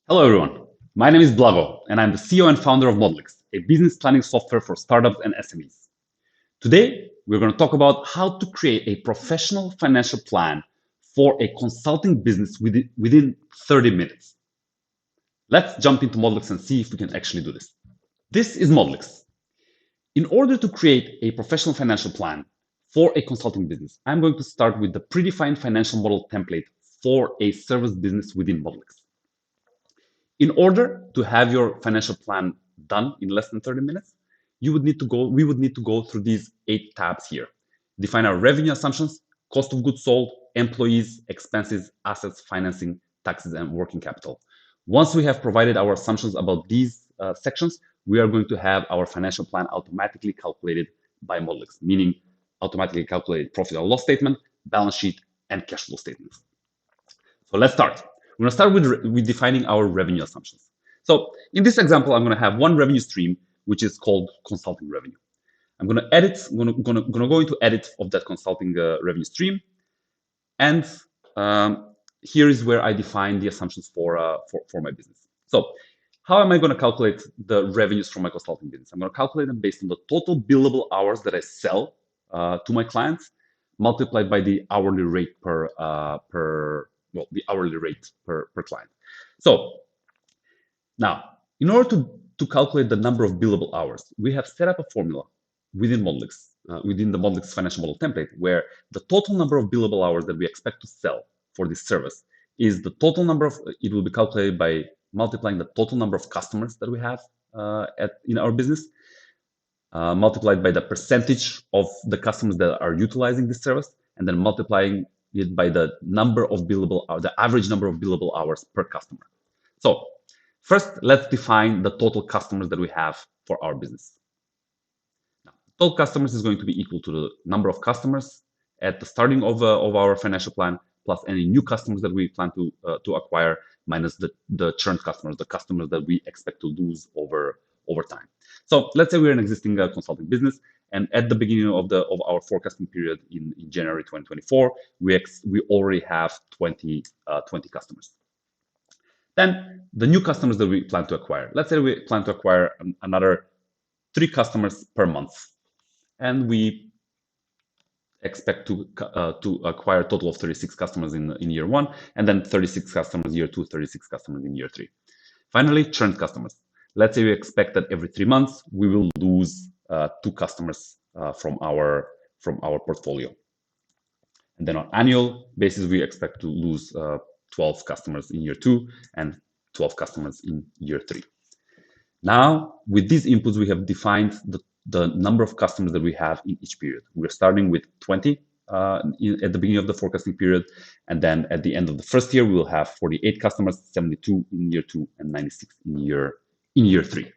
Hello, everyone. My name is Blago, and I'm the CEO and founder of Modeliks, a business planning software for startups and SMEs. Today, we're going to talk about how to create a professional financial plan for a consulting business within 30 minutes. Let's jump into Modeliks and see if we can actually do this. This is Modeliks. In order to create a professional financial plan for a consulting business, I'm going to start with the predefined financial model template for a service business within Modeliks. In order to have your financial plan done in less than 30 minutes, we would need to go through these 8 tabs here. Define our revenue assumptions, cost of goods sold, employees, expenses, assets, financing, taxes, and working capital. Once we have provided our assumptions about these sections, we are going to have our financial plan automatically calculated by Modeliks, meaning automatically calculated profit and loss statement, balance sheet, and cash flow statements. So let's start. We're going to start with defining our revenue assumptions. So in this example, I'm going to have one revenue stream, which is called consulting revenue. I'm going to edit, I'm going to go into edit of that consulting revenue stream. And here is where I define the assumptions for my business. So how am I going to calculate the revenues from my consulting business? I'm going to calculate them based on the total billable hours that I sell to my clients, multiplied by the hourly rate per client. So now, in order to calculate the number of billable hours, we have set up a formula within Modeliks, within the Modeliks financial model template, where the total number of billable hours that we expect to sell for this service is the total number of, it will be calculated by multiplying the total number of customers that we have in our business, multiplied by the percentage of the customers that are utilizing this service, and then multiplying it by the number of billable hours, the average number of billable hours per customer. So first, let's define the total customers that we have for our business. Now, total customers is going to be equal to the number of customers at the starting of our financial plan, plus any new customers that we plan to acquire, minus the churn customers, the customers that we expect to lose over time. So let's say we're an existing consulting business, and at the beginning of our forecasting period in January 2024, we already have 20 customers. Then the new customers that we plan to acquire. Let's say we plan to acquire another 3 customers per month, and we expect to acquire a total of 36 customers in year 1, and then 36 customers year 2, 36 customers in year 3. Finally, churn customers. Let's say we expect that every 3 months we will lose 2 customers from our portfolio, and then on annual basis we expect to lose 12 customers in year 2 and 12 customers in year 3. Now, with these inputs, we have defined the number of customers that we have in each period. We're starting with 20 at the beginning of the forecasting period, and then at the end of the first year we will have 48 customers, 72 in year 2, and 96 in year 3.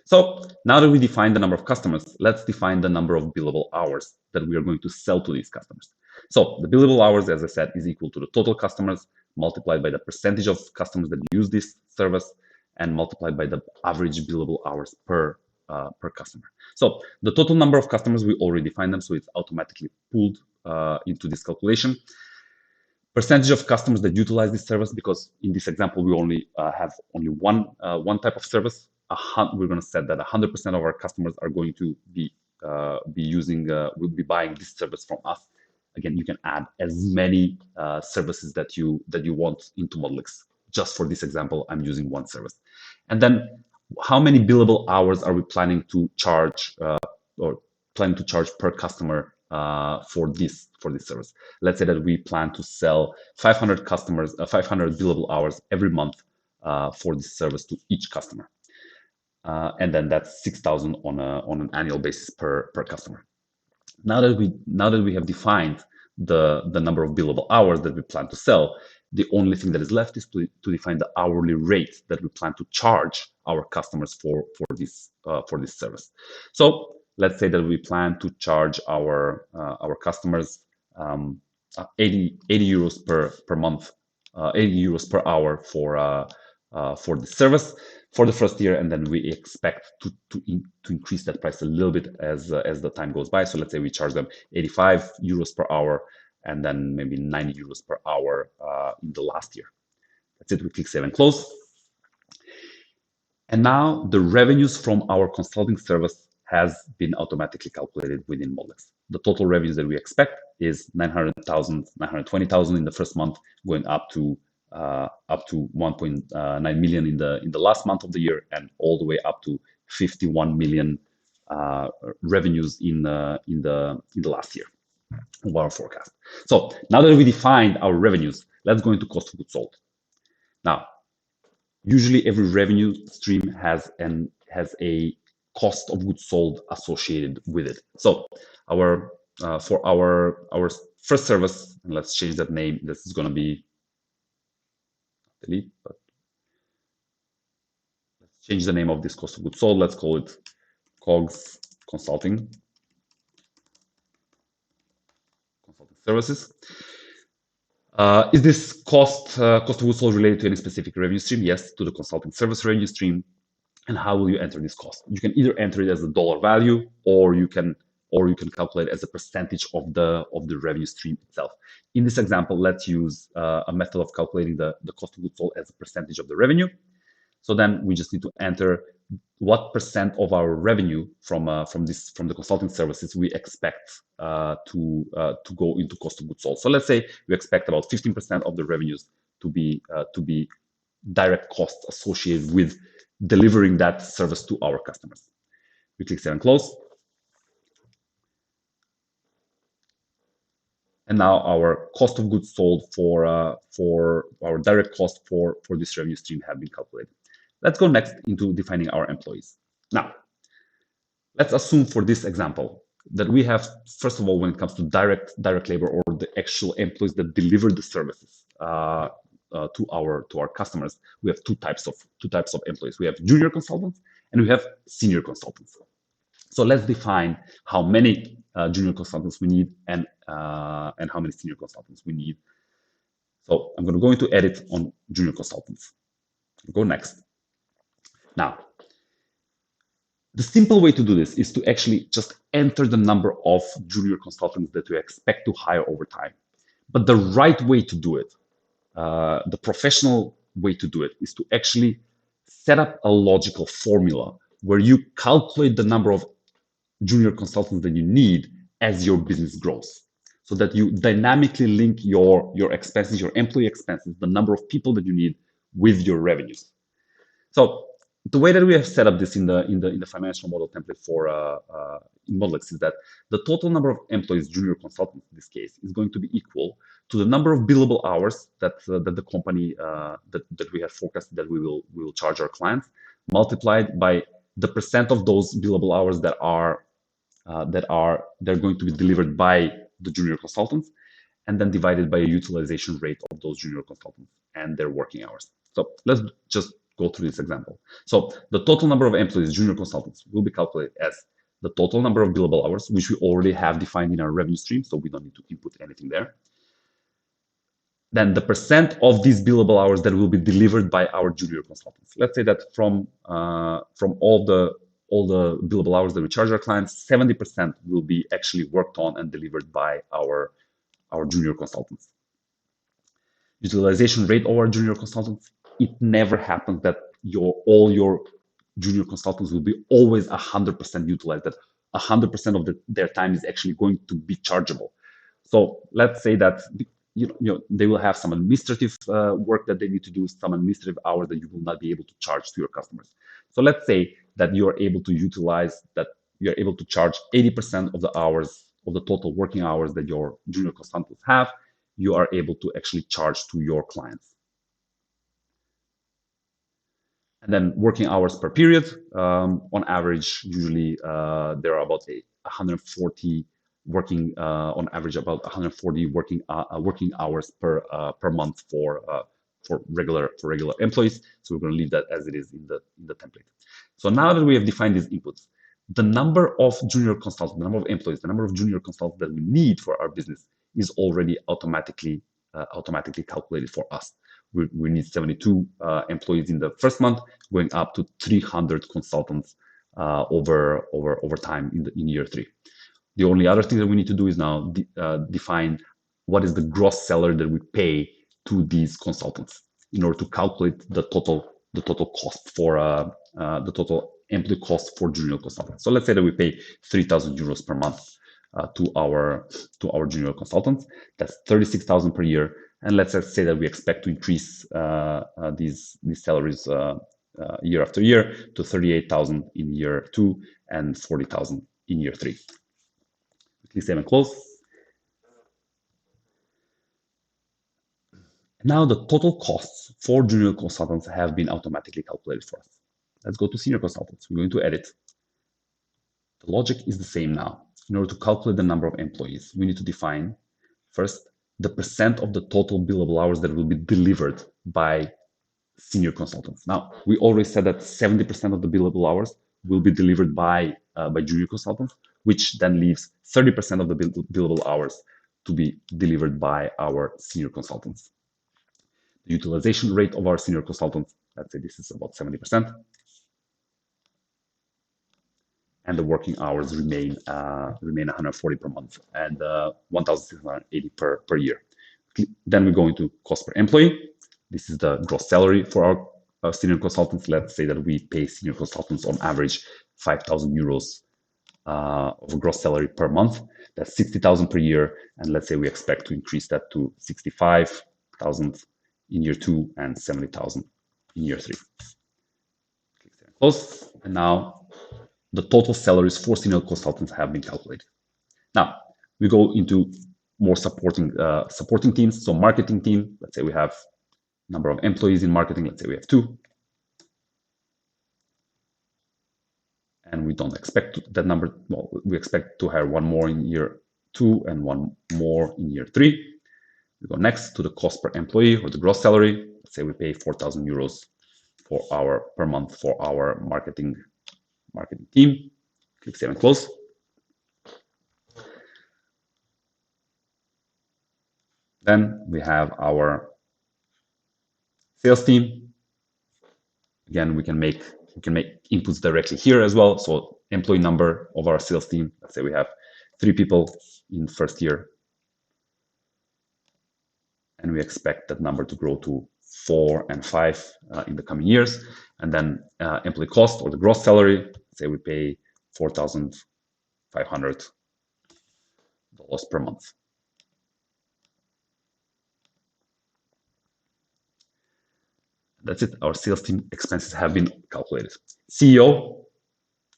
So now that we define the number of customers, let's define the number of billable hours that we are going to sell to these customers. So the billable hours, as I said, is equal to the total customers multiplied by the percentage of customers that use this service and multiplied by the average billable hours per customer. So the total number of customers, we already defined them, so it's automatically pulled into this calculation. Percentage of customers that utilize this service, because in this example we only have one type of service. We're going to set that 100% of our customers are going to be will be buying this service from us. Again, you can add as many services that you want into Modeliks. Just for this example, I'm using one service. And then how many billable hours are we planning to charge per customer for this service? Let's say that we plan to sell 500 billable hours every month for this service to each customer, and then that's 6,000 on an annual basis per customer. Now that we have defined the number of billable hours that we plan to sell, the only thing that is left is to define the hourly rate that we plan to charge our customers for this service. So let's say that we plan to charge our customers 80 euros per month, 80 euros per hour for the service for the first year, and then we expect to increase that price a little bit as the time goes by. So let's say we charge them 85 euros per hour, and then maybe 90 euros per hour in the last year. That's it. We click Save and Close. And now the revenues from our consulting service has been automatically calculated within Modeliks. The total revenues that we expect is 900,000, 920,000 in the first month, going up to 1.9 million in the last month of the year, and all the way up to 51 million revenues in the last year of our forecast. So now that we defined our revenues, let's go into cost of goods sold. Now, usually every revenue stream has a cost of goods sold associated with it. So for our first service, and let's change that name. This is going to be delete, but let's change the name of this cost of goods sold. Let's call it COGS consulting services. Is this cost of goods sold related to any specific revenue stream? Yes, to the consulting service revenue stream. And how will you enter this cost? You can either enter it as a dollar value, or you can calculate as a percentage of the revenue stream itself. In this example, let's use a method of calculating the cost of goods sold as a percentage of the revenue. So then we just need to enter what percent of our revenue from the consulting services we expect to go into cost of goods sold. So let's say we expect about 15% of the revenues to be direct costs associated with delivering that service to our customers. We click Save and Close. And now our cost of goods sold for our direct cost for this revenue stream have been calculated. Let's go next into defining our employees. Now, let's assume for this example that we have, first of all, when it comes to direct labor or the actual employees that deliver the services to our customers, we have two types of employees. We have junior consultants and we have senior consultants. So let's define how many junior consultants we need and how many senior consultants we need. So I'm going to go into edit on junior consultants. Go next. Now, the simple way to do this is to actually just enter the number of junior consultants that we expect to hire over time. But the right way to do it, the professional way to do it, is to actually set up a logical formula where you calculate the number of junior consultants that you need as your business grows, so that you dynamically link your expenses, your employee expenses, the number of people that you need with your revenues. So the way that we have set up this in the financial model template for Modeliks is that the total number of employees, junior consultants in this case, is going to be equal to the number of billable hours that the company that we have forecasted that we will charge our clients, multiplied by the percent of those billable hours they're going to be delivered by the junior consultants, and then divided by a utilization rate of those junior consultants and their working hours. So let's just go through this example. So the total number of employees, junior consultants, will be calculated as the total number of billable hours, which we already have defined in our revenue stream, so we don't need to input anything there. Then the percent of these billable hours that will be delivered by our junior consultants. Let's say that from all the billable hours that we charge our clients, 70% will be actually worked on and delivered by our junior consultants. Utilization rate of our junior consultants, it never happens that all your junior consultants will be always 100% utilized, that 100% of their time is actually going to be chargeable. So let's say that they will have some administrative work that they need to do, some administrative hours that you will not be able to charge to your customers. So let's say that you are able to utilize, that you're able to charge 80% of the hours, of the total working hours that your junior consultants have, you are able to actually charge to your clients. And then working hours per period, on average, usually there are about 140 working, on average about 140 working hours per month for regular employees. So we're going to leave that as it is in the template. So now that we have defined these inputs, the number of junior consultants, the number of employees, the number of junior consultants that we need for our business is already automatically calculated for us. We need 72 employees in the first month, going up to 300 consultants over time in year 3. The only other thing that we need to do is now define what is the gross salary that we pay to these consultants in order to calculate the total the total cost for the total employee cost for junior consultants. So let's say that we pay 3,000 euros per month to our junior consultants. That's 36,000 per year. And let's say that we expect to increase these salaries year after year to 38,000 in year 2 and 40,000 in year 3. Click save and close. Now the total costs for junior consultants have been automatically calculated for us. Let's go to senior consultants. We're going to edit. The logic is the same now. In order to calculate the number of employees, we need to define first the percent of the total billable hours that will be delivered by senior consultants. Now, we already said that 70% of the billable hours will be delivered by junior consultants, which then leaves 30% of the billable hours to be delivered by our senior consultants. The utilization rate of our senior consultants, let's say this is about 70%. And the working hours remain 140 per month and 1,680 per year. Then we go into cost per employee. This is the gross salary for our senior consultants. Let's say that we pay senior consultants on average 5,000 euros of gross salary per month. That's 60,000 per year. And let's say we expect to increase that to 65,000 in year 2 and 70,000 in year 3. Click there and close. And now the total salaries for senior consultants have been calculated. Now we go into more supporting teams. So marketing team, let's say we have number of employees in marketing. Let's say we have 2. And we don't expect that number. Well, we expect to hire 1 more in year 2 and 1 more in year 3. We go next to the cost per employee or the gross salary. Let's say we pay 4,000 euros per month for our marketing team. Click save and close. Then we have our sales team. Again, we can make inputs directly here as well. So employee number of our sales team. Let's say we have 3 people in first year. And we expect that number to grow to 4 and 5 in the coming years. And then employee cost or the gross salary, say we pay $4,500 per month. That's it. Our sales team expenses have been calculated. CEO,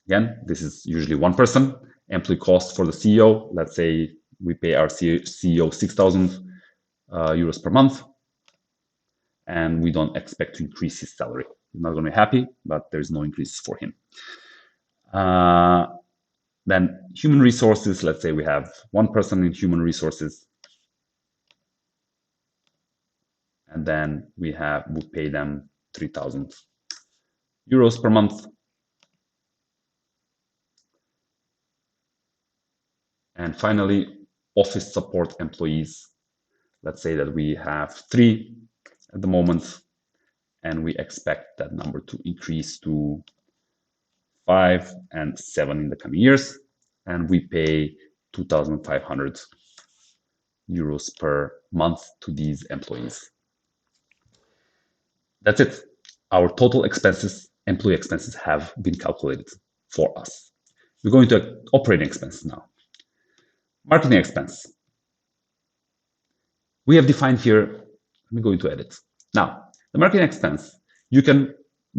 again, this is usually 1 person. Employee cost for the CEO, let's say we pay our CEO 6,000 euros per month, and we don't expect to increase his salary. He's not going to be happy, but there's no increase for him. Then human resources, let's say we have 1 person in human resources, and then we pay them 3,000 euros per month. And finally, office support employees. Let's say that we have 3 at the moment, and we expect that number to increase to 5 and 7 in the coming years. And we pay 2,500 euros per month to these employees. That's it. Our total expenses, employee expenses, have been calculated for us. We're going to operating expenses now. Marketing expense. We have defined here, let me go into edit. Now, the marketing expense, there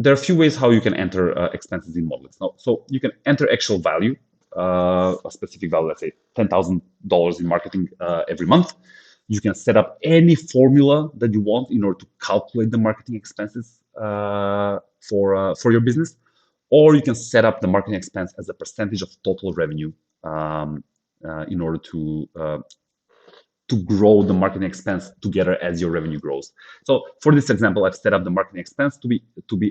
are a few ways how you can enter expenses in Modeliks. So you can enter actual value, a specific value, let's say $10,000 in marketing every month. You can set up any formula that you want in order to calculate the marketing expenses for your business, or you can set up the marketing expense as a percentage of total revenue in order to grow the marketing expense together as your revenue grows. So for this example, I've set up the marketing expense to be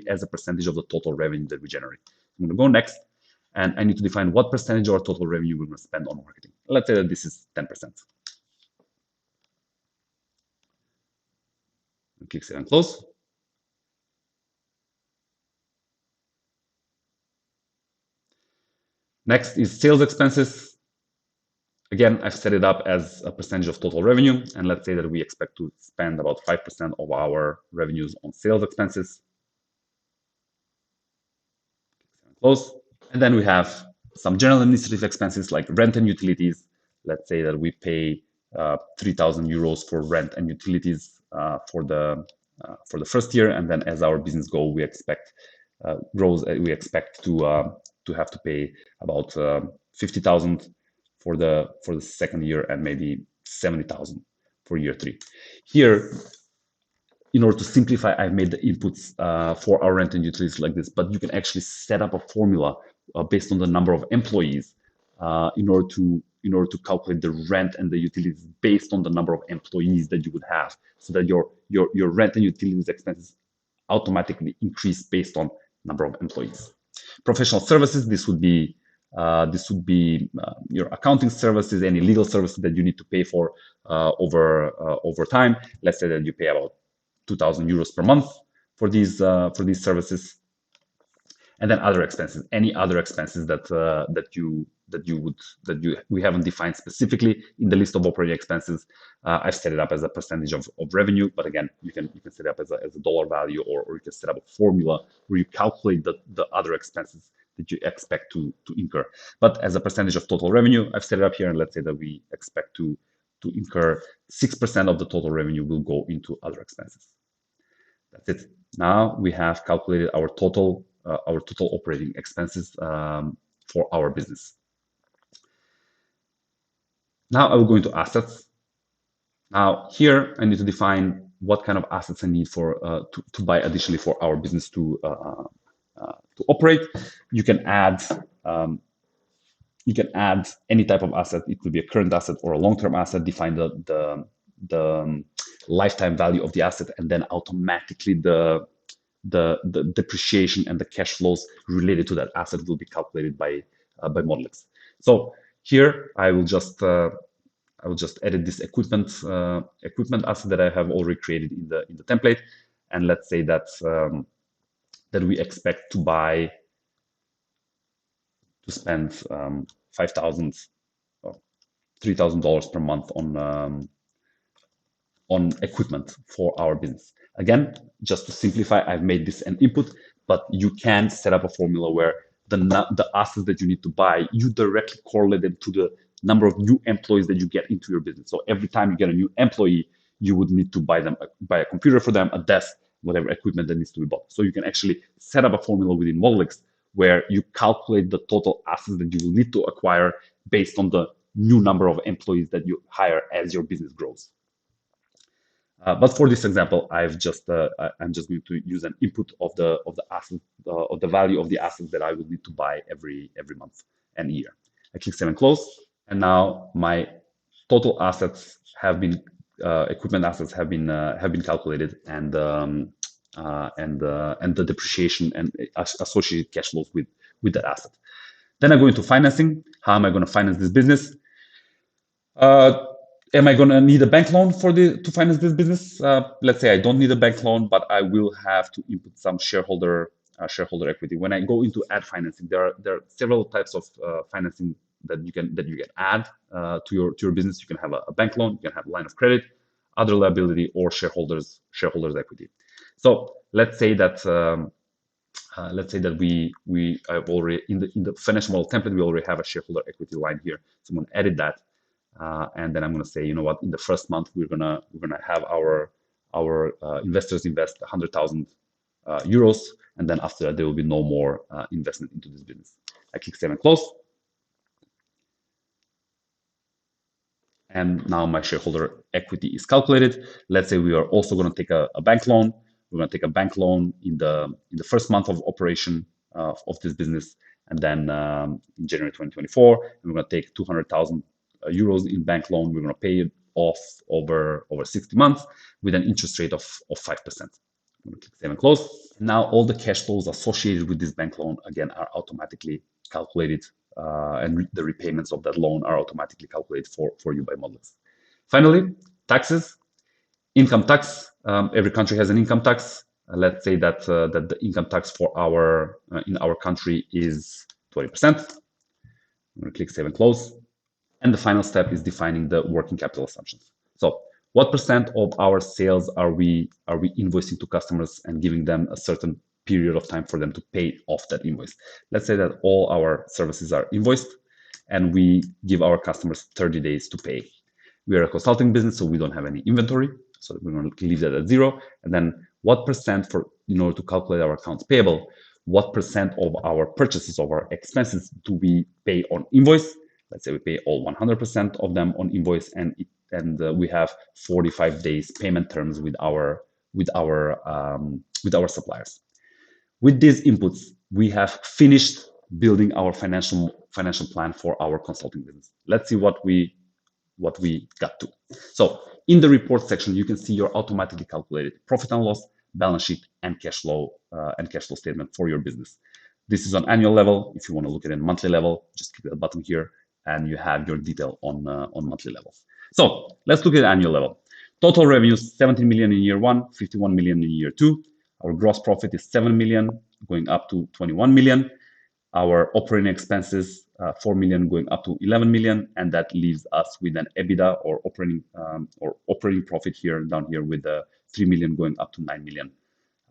as a percentage of the total revenue that we generate. I'm going to go next, and I need to define what percentage of our total revenue we're going to spend on marketing. Let's say that this is 10%. Click save and close. Next is sales expenses. Again, I've set it up as a percentage of total revenue, and let's say that we expect to spend about 5% of our revenues on sales expenses. Close. And then we have some general administrative expenses like rent and utilities. Let's say that we pay 3,000 euros for rent and utilities for the first year, and then as our business grows, we expect to have to pay about 50,000 for the second year and maybe 70,000 for year 3. Here, in order to simplify, I've made the inputs for our rent and utilities like this, but you can actually set up a formula based on the number of employees in order to calculate the rent and the utilities based on the number of employees that you would have, so that your rent and utilities expenses automatically increase based on number of employees. Professional services, this would be your accounting services, any legal services that you need to pay for over time. Let's say that you pay about 2,000 euros per month for these services. And then other expenses, any other expenses we haven't defined specifically in the list of operating expenses. I've set it up as a percentage of revenue, but again, you can set it up as a dollar value, or you can set up a formula where you calculate the other expenses that you expect to incur. But as a percentage of total revenue, I've set it up here, and let's say that we expect to incur 6% of the total revenue will go into other expenses. That's it. Now we have calculated our total operating expenses for our business. Now I will go into assets. Now here I need to define what kind of assets I need to buy additionally for our business to operate. You can add any type of asset. It could be a current asset or a long-term asset. Define the lifetime value of the asset, and then automatically the depreciation and the cash flows related to that asset will be calculated by Modeliks. So here I will just edit this equipment asset that I have already created in the template, and let's say that we expect to spend $5,000 or $3,000 per month on equipment for our business. Again, just to simplify, I've made this an input, but you can set up a formula where the assets that you need to buy, you directly correlate them to the number of new employees that you get into your business. So every time you get a new employee, you would need to buy a computer for them, a desk, whatever equipment that needs to be bought. So you can actually set up a formula within Modeliks where you calculate the total assets that you will need to acquire based on the new number of employees that you hire as your business grows. But for this example, I'm just going to use an input of the asset of the value of the assets that I will need to buy every month and year. I click Save and Close, and now my total assets have been equipment assets have been calculated, and the depreciation and associated cash flows with that asset. Then I go into financing. How am I going to finance this business? Am I going to need a bank loan to finance this business? Let's say I don't need a bank loan, but I will have to input some shareholder equity. When I go into add financing, there are several types of financing that you can add to your business. You can have a bank loan, you can have a line of credit, other liability, or shareholders equity. So let's say that we have already in the financial model template, we already have a shareholder equity line here. So I'm going to edit that. And then I'm going to say, you know what, in the first month, we're gonna have our investors invest 100,000 euros, and then after that, there will be no more investment into this business. I click Save and Close. And now my shareholder equity is calculated. Let's say we are also going to take a bank loan. We're going to take a bank loan in the first month of operation of this business, and then in January 2024, we're going to take 200,000 euros in bank loan. We're going to pay it off over 60 months with an interest rate of 5%. I'm going to click Save and Close. Now all the cash flows associated with this bank loan again are automatically calculated, and the repayments of that loan are automatically calculated for you by Modeliks. Finally, taxes, income tax. Every country has an income tax. Let's say that the income tax in our country is 20%. I'm going to click Save and Close. And the final step is defining the working capital assumptions. So what percent of our sales are we invoicing to customers and giving them a certain period of time for them to pay off that invoice. Let's say that all our services are invoiced and we give our customers 30 days to pay. We are a consulting business, so we don't have any inventory. So we're going to leave that at 0. And then what percent in order to calculate our accounts payable, what percent of our purchases, of our expenses do we pay on invoice? Let's say we pay all 100% of them on invoice, and we have 45 days payment terms with our suppliers. With these inputs, we have finished building our financial plan for our consulting business. Let's see what we got to. So in the report section, you can see your automatically calculated profit and loss, balance sheet, and cash flow statement for your business. This is on annual level. If you want to look at it monthly level, just click the button here, and you have your detail on monthly levels. So let's look at annual level. Total revenues 17 million in year 1, 51 million in year 2. Our gross profit is 7 million, going up to 21 million. Our operating expenses 4 million, going up to 11 million, and that leaves us with an EBITDA or operating profit here down here with 3 million, going up to 9 million.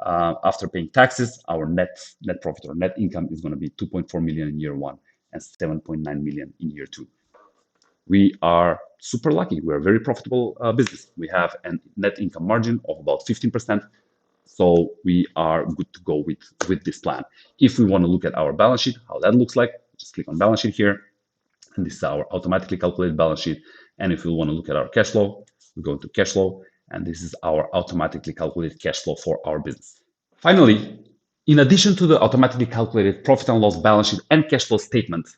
After paying taxes, our net profit or net income is going to be 2.4 million in year 1 and 7.9 million in year 2. We are super lucky. We're a very profitable business. We have a net income margin of about 15%. So we are good to go with this plan. If we want to look at our balance sheet, how that looks like, just click on balance sheet here. And this is our automatically calculated balance sheet. And if we want to look at our cash flow, we go to cash flow. And this is our automatically calculated cash flow for our business. Finally, in addition to the automatically calculated profit and loss balance sheet and cash flow statement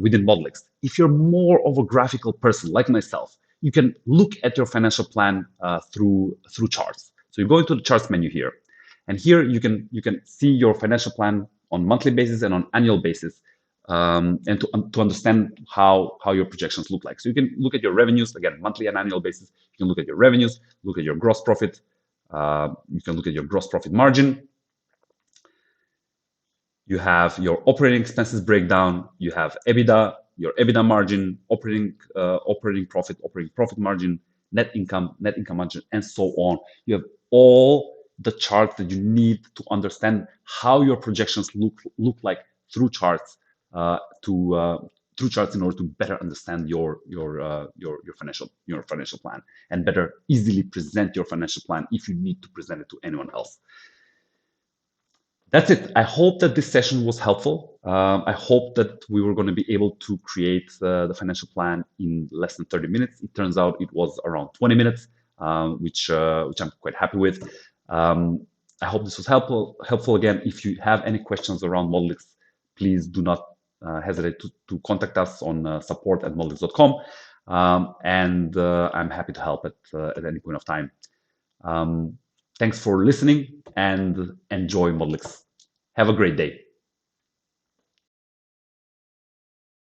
within Modeliks, if you're more of a graphical person like myself, you can look at your financial plan through charts. So you go into the charts menu here, and here you can see your financial plan on monthly basis and on annual basis, and to understand how your projections look like. So you can look at your revenues, again, monthly and annual basis. You can look at your revenues, look at your gross profit. You can look at your gross profit margin. You have your operating expenses breakdown. You have EBITDA, your EBITDA margin, operating profit margin, net income margin, and so on. You have all the charts that you need to understand how your projections look like through charts in order to better understand your financial plan and better easily present your financial plan if you need to present it to anyone else. That's it. I hope that this session was helpful. I hope that we were going to be able to create the financial plan in less than 30 minutes. It turns out it was around 20 minutes, which I'm quite happy with. I hope this was helpful. Again, if you have any questions around Modeliks, please do not hesitate to contact us on support@modeliks.com, and I'm happy to help at any point of time. Thanks for listening and enjoy Modeliks. Have a great day.